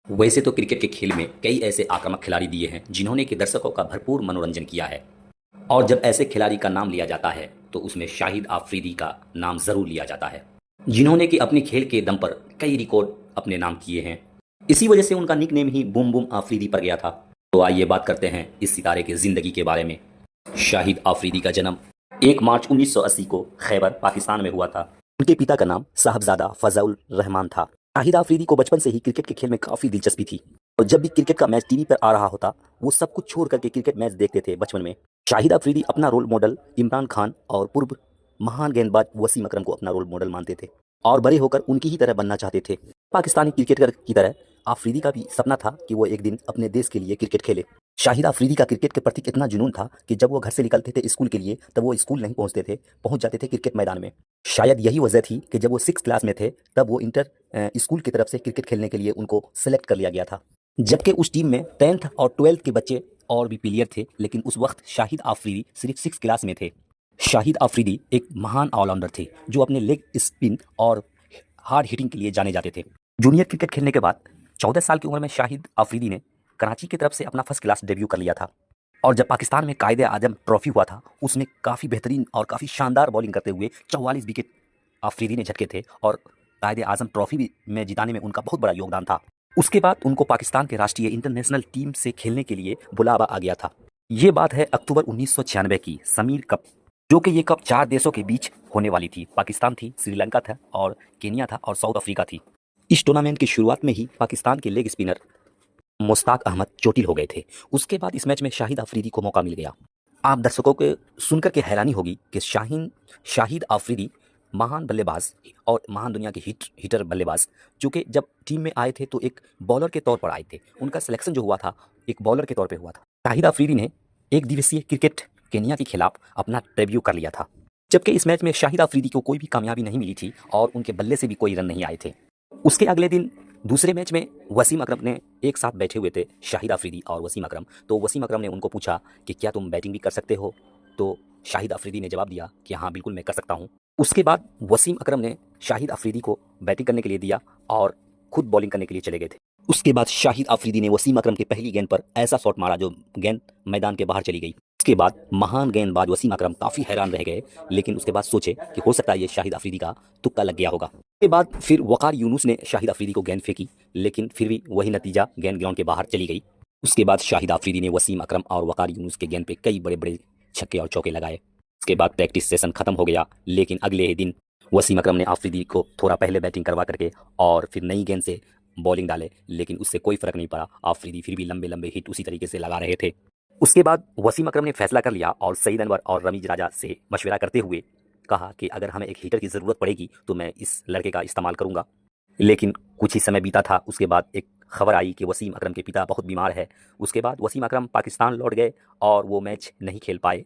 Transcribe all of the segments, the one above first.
वैसे तो क्रिकेट के खेल में कई ऐसे आक्रामक खिलाड़ी दिए हैं जिन्होंने कि दर्शकों का भरपूर मनोरंजन किया है। और जब ऐसे खिलाड़ी का नाम लिया जाता है तो उसमें शाहिद आफरीदी का नाम ज़रूर लिया जाता है, जिन्होंने कि अपने खेल के दम पर कई रिकॉर्ड अपने नाम किए हैं। इसी वजह से उनका निकनेम ही बूम बूम आफरीदी पड़ गया था। तो आइए बात करते हैं इस सितारे की ज़िंदगी के बारे में। शाहिद आफरीदी का जन्म 1 मार्च 1980 को खैबर पाकिस्तान में हुआ था। उनके पिता का नाम साहबजादा फजाउल रहमान था। शाहिद आफरीदी को बचपन से ही क्रिकेट के खेल में काफ़ी दिलचस्पी थी और जब भी क्रिकेट का मैच टीवी पर आ रहा होता वो सब कुछ छोड़ करके क्रिकेट मैच देखते थे बचपन में। शाहिद आफरीदी अपना रोल मॉडल इमरान खान और पूर्व महान गेंदबाज वसीम अकरम को अपना रोल मॉडल मानते थे और बड़े होकर उनकी ही तरह बनना चाहते थे। पाकिस्तानी क्रिकेटर की तरह आफरीदी का भी सपना था कि वो एक दिन अपने देश के लिए क्रिकेट खेले। शाहिद आफरीदी का क्रिकेट के प्रति इतना जुनून था कि जब वो घर से निकलते थे स्कूल के लिए तब वो स्कूल नहीं पहुंचते थे, पहुंच जाते थे क्रिकेट मैदान में। शायद यही वजह थी कि जब वो 6 क्लास में थे तब वो इंटर स्कूल की तरफ से क्रिकेट खेलने के लिए उनको सेलेक्ट कर लिया गया था। जबकि उस टीम में 10th और 12th के बच्चे और भी प्लेयर थे, लेकिन उस वक्त शाहिद आफरीदी सिर्फ 6 क्लास में थे। शाहिद आफरीदी एक महान ऑलराउंडर थे जो अपने लेग स्पिन और हार्ड हिटिंग के लिए जाने जाते थे। जूनियर क्रिकेट खेलने के बाद 14 साल की उम्र में शाहिद आफरीदी ने कराची की तरफ से अपना फर्स्ट क्लास डेब्यू कर लिया था। और जब पाकिस्तान में कायदे आजम ट्रॉफी हुआ था उसमें काफ़ी बेहतरीन और काफ़ी शानदार बॉलिंग करते हुए 44 विकेट आफरीदी ने झटके थे और कायदे आजम ट्रॉफी में जिताने में उनका बहुत बड़ा योगदान था। उसके बाद उनको पाकिस्तान के राष्ट्रीय इंटरनेशनल टीम से खेलने के लिए बुलावा आ गया था। ये बात है अक्टूबर 1996 की समीर कप, जो कि ये कप 4 देशों के बीच होने वाली थी। पाकिस्तान थी, श्रीलंका था और केनिया था और साउथ अफ्रीका थी। इस टूर्नामेंट की शुरुआत में ही पाकिस्तान के लेग स्पिनर मुश्ताक अहमद चोटिल हो गए थे। उसके बाद इस मैच में शाहिद आफरीदी को मौका मिल गया। आप दर्शकों को सुनकर के हैरानी होगी कि शाहिद आफरीदी महान बल्लेबाज और महान दुनिया के हिटर बल्लेबाज, जो कि जब टीम में आए थे तो एक बॉलर के तौर पर आए थे। उनका सिलेक्शन जो हुआ था एक बॉलर के तौर पर हुआ था। शाहिद आफरीदी ने एक दिवसीय क्रिकेट केनिया के खिलाफ अपना डेब्यू कर लिया था, जबकि इस मैच में शाहिद आफरीदी को कोई भी कामयाबी नहीं मिली थी और उनके बल्ले से भी कोई रन नहीं आए थे। उसके अगले दिन दूसरे मैच में वसीम अकरम ने एक साथ बैठे हुए थे, शाहिद आफरीदी और वसीम अकरम। तो वसीम अकरम ने उनको पूछा कि क्या तुम बैटिंग भी कर सकते हो? तो शाहिद आफरीदी ने जवाब दिया कि हाँ बिल्कुल मैं कर सकता हूँ। उसके बाद वसीम अकरम ने शाहिद आफरीदी को बैटिंग करने के लिए दिया और खुद बॉलिंग करने के लिए चले गए थे। उसके बाद शाहिद आफरीदी ने वसीम अकरम की पहली गेंद पर ऐसा शॉट मारा जो गेंद मैदान के बाहर चली गई। उसके बाद महान गेंदबाज वसीम अकरम काफ़ी हैरान रह गए, लेकिन उसके बाद सोचे कि हो सकता है ये शाहिद आफरीदी का तुक्का लग गया होगा। उसके बाद फिर वकार यूनुस ने शाहिद आफरीदी को गेंद फेंकी, लेकिन फिर भी वही नतीजा, गेंद ग्राउंड के बाहर चली गई। उसके बाद शाहिद आफरीदी ने वसीम अकरम और वकार यूनुस के गेंद पे कई बड़े बड़े छक्के और चौके लगाए। उसके बाद प्रैक्टिस सेशन खत्म हो गया, लेकिन अगले ही दिन वसीम अकरम ने आफरीदी को थोड़ा पहले बैटिंग करवा करके और फिर नई गेंद से बॉलिंग डाले, लेकिन उससे कोई फर्क नहीं पड़ा। आफरीदी फिर भी लंबे लंबे हिट उसी तरीके से लगा रहे थे। उसके बाद वसीम अकरम ने फैसला कर लिया और सईद अनवर और रमीज राजा से मशवरा करते हुए कहा कि अगर हमें एक हीटर की ज़रूरत पड़ेगी तो मैं इस लड़के का इस्तेमाल करूंगा। लेकिन कुछ ही समय बीता था, उसके बाद एक खबर आई कि वसीम अकरम के पिता बहुत बीमार है। उसके बाद वसीम अकरम पाकिस्तान लौट गए और वो मैच नहीं खेल पाए।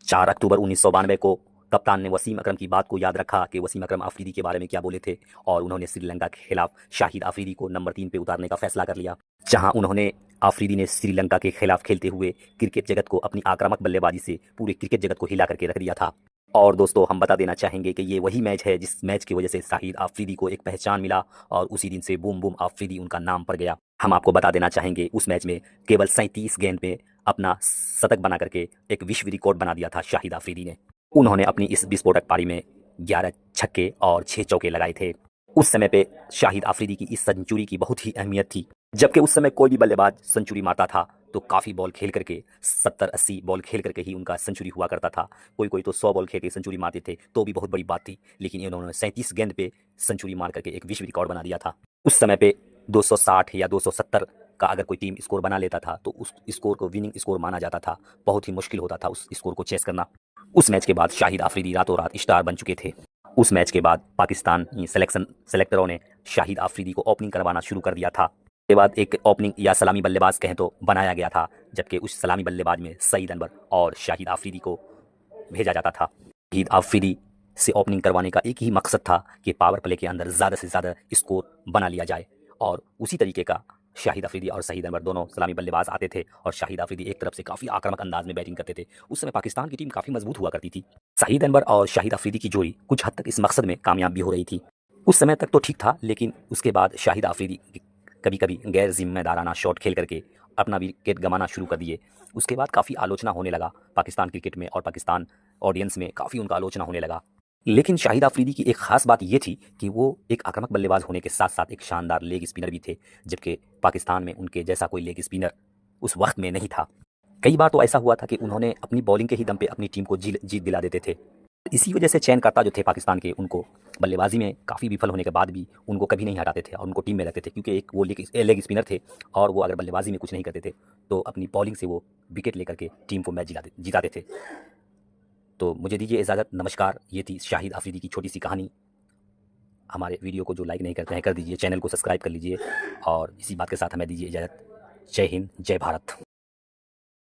4 अक्टूबर 1992 को कप्तान ने वसीम अकरम की बात को याद रखा कि वसीम अकरम आफरीदी के बारे में क्या बोले थे और उन्होंने श्रीलंका के खिलाफ शाहिद आफरीदी को नंबर 3 पे उतारने का फैसला कर लिया, जहां उन्होंने आफरीदी ने श्रीलंका के खिलाफ खेलते हुए क्रिकेट जगत को अपनी आक्रामक बल्लेबाजी से पूरे क्रिकेट जगत को हिला करके रख दिया था। और दोस्तों हम बता देना चाहेंगे कि ये वही मैच है जिस मैच की वजह से शाहिद आफरीदी को एक पहचान मिला और उसी दिन से बूम बूम आफरीदी उनका नाम पड़ गया। हम आपको बता देना चाहेंगे उस मैच में केवल 37 गेंद में अपना शतक बना करके एक विश्व रिकॉर्ड बना दिया था शाहिद आफरीदी ने। उन्होंने अपनी इस विस्फोटक पारी में 11 छक्के और 6 चौके लगाए थे। उस समय पे शाहिद आफरीदी की इस सेंचुरी की बहुत ही अहमियत थी, जबकि उस समय कोई भी बल्लेबाज सेंचुरी मारता था तो काफ़ी बॉल खेल करके 70-80 बॉल खेल करके ही उनका सेंचुरी हुआ करता था। कोई कोई तो 100 बॉल खेल के सेंचुरी मारते थे तो भी बहुत बड़ी बात थी, लेकिन इन्होंने 37 गेंद पे सेंचुरी मार करके एक विश्व रिकॉर्ड बना दिया था। उस समय पे 260 या 270 का अगर कोई टीम स्कोर बना लेता था तो उस स्कोर को विनिंग स्कोर माना जाता था। बहुत ही मुश्किल होता था उस स्कोर को चेस करना। उस मैच के बाद शाहिद आफरीदी रातों रात स्टार बन चुके थे। उस मैच के बाद पाकिस्तानी सेलेक्टरों ने शाहिद आफरीदी को ओपनिंग करवाना शुरू कर दिया था। के बाद एक ओपनिंग या सलामी बल्लेबाज कहें तो बनाया गया था, जबकि उस सलामी बल्लेबाज में सईद अनवर और शाहिद आफरीदी को भेजा जाता था। शाहिद आफरीदी से ओपनिंग करवाने का एक ही मकसद था कि पावर प्ले के अंदर ज़्यादा से ज़्यादा स्कोर बना लिया जाए, और उसी तरीके का शाहिद आफरीदी और सईद अनवर दोनों सलामी बल्लेबाज आते थे और शाहिद आफरीदी एक तरफ से काफ़ी आक्रामक अंदाज में बैटिंग करते थे। उस समय पाकिस्तान की टीम काफ़ी मजबूत हुआ करती थी। सईद अनवर और शाहिद आफरीदी की जोड़ी कुछ हद तक इस मकसद में कामयाब भी हो रही थी। उस समय तक तो ठीक था, लेकिन उसके बाद शाहिद आफरीदी कभी कभी गैर जिम्मेदाराना शॉट खेल करके अपना विकेट गंवाना शुरू कर दिए। उसके बाद काफ़ी आलोचना होने लगा पाकिस्तान क्रिकेट में, और पाकिस्तान ऑडियंस में काफ़ी उनका आलोचना होने लगा। लेकिन शाहिद अफरीदी की एक ख़ास बात ये थी कि वो एक आक्रामक बल्लेबाज होने के साथ साथ एक शानदार लेग स्पिनर भी थे, जबकि पाकिस्तान में उनके जैसा कोई लेग स्पिनर उस वक्त में नहीं था। कई बार तो ऐसा हुआ था कि उन्होंने अपनी बॉलिंग के ही दम पे अपनी टीम को जीत दिला देते थे। इसी वजह से चयनकर्ता जो थे पाकिस्तान के, उनको बल्लेबाजी में काफ़ी विफल होने के बाद भी उनको कभी नहीं हटाते थे और उनको टीम में रखते थे, क्योंकि एक वो लेग स्पिनर थे और वो अगर बल्लेबाजी में कुछ नहीं करते थे तो अपनी बॉलिंग से वो विकेट लेकर के टीम को मैच जिताते थे। तो मुझे दीजिए इजाज़त, नमस्कार। ये थी शाहिद अफरीदी की छोटी सी कहानी। हमारे वीडियो को जो लाइक नहीं करते हैं कर दीजिए, चैनल को सब्सक्राइब कर लीजिए, और इसी बात के साथ हमें दीजिए इजाज़त। जय हिंद, जय भारत।